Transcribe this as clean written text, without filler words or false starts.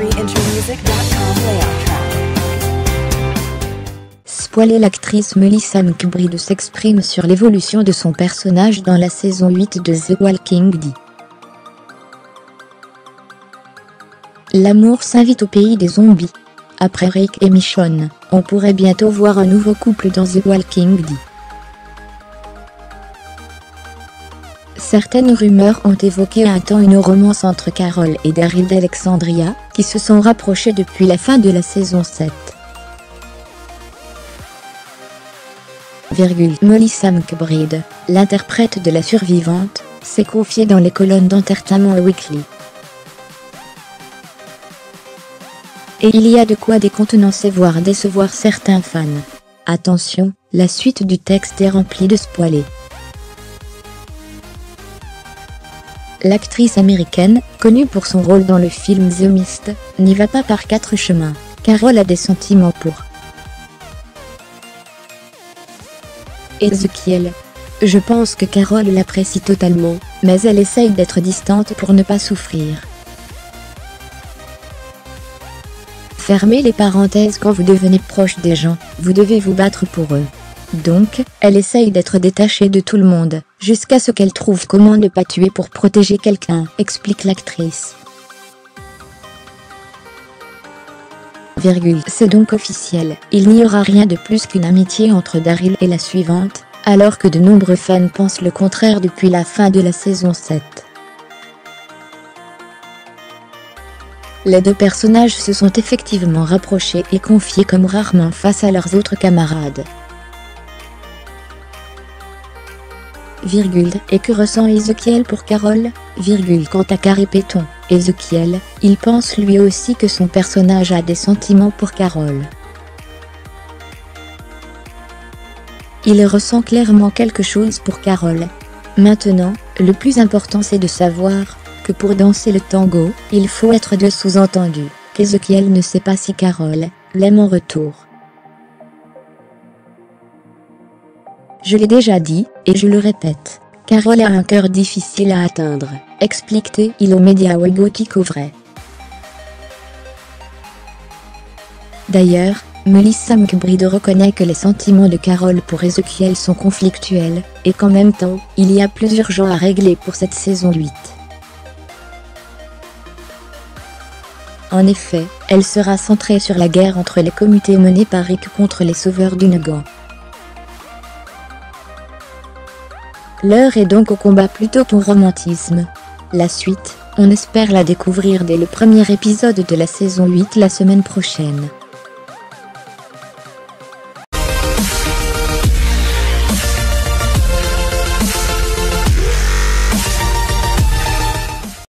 countryintermusic.com layout track. Spoilée, l'actrice Melissa McBride s'exprime sur l'évolution de son personnage dans la saison 8 de The Walking Dead. L'amour s'invite au pays des zombies. Après Rick et Michonne, on pourrait bientôt voir un nouveau couple dans The Walking Dead. Certaines rumeurs ont évoqué un temps une romance entre Carol et Daryl d'Alexandria, qui se sont rapprochés depuis la fin de la saison 7. Melissa McBride, l'interprète de la survivante, s'est confiée dans les colonnes d'Entertainment Weekly. Et il y a de quoi décontenancer voire décevoir certains fans. Attention, la suite du texte est remplie de spoilers. L'actrice américaine, connue pour son rôle dans le film The Mist, n'y va pas par quatre chemins. Carol a des sentiments pour Ezekiel. Je pense que Carol l'apprécie totalement, mais elle essaye d'être distante pour ne pas souffrir. Fermez les parenthèses. Quand vous devenez proche des gens, vous devez vous battre pour eux. Donc, elle essaye d'être détachée de tout le monde, jusqu'à ce qu'elle trouve comment ne pas tuer pour protéger quelqu'un, explique l'actrice. C'est donc officiel, il n'y aura rien de plus qu'une amitié entre Daryl et la suivante, alors que de nombreux fans pensent le contraire depuis la fin de la saison 7. Les deux personnages se sont effectivement rapprochés et confiés comme rarement face à leurs autres camarades. Et que ressent Ezekiel pour Carol, quant à Carrie Peyton, Ezekiel, il pense lui aussi que son personnage a des sentiments pour Carol. Il ressent clairement quelque chose pour Carol. Maintenant, le plus important c'est de savoir que pour danser le tango, il faut être deux, sous-entendu qu'Ezekiel ne sait pas si Carol l'aime en retour. Je l'ai déjà dit, et je le répète, Carol a un cœur difficile à atteindre, explique-t-il aux médias Weibo qui couvraient. D'ailleurs, Melissa McBride reconnaît que les sentiments de Carol pour Ezekiel sont conflictuels, et qu'en même temps, il y a plus urgent à régler pour cette saison 8. En effet, elle sera centrée sur la guerre entre les comités menés par Rick contre les sauveurs du Negan. L'heure est donc au combat plutôt qu'au romantisme. La suite, on espère la découvrir dès le premier épisode de la saison 8 la semaine prochaine.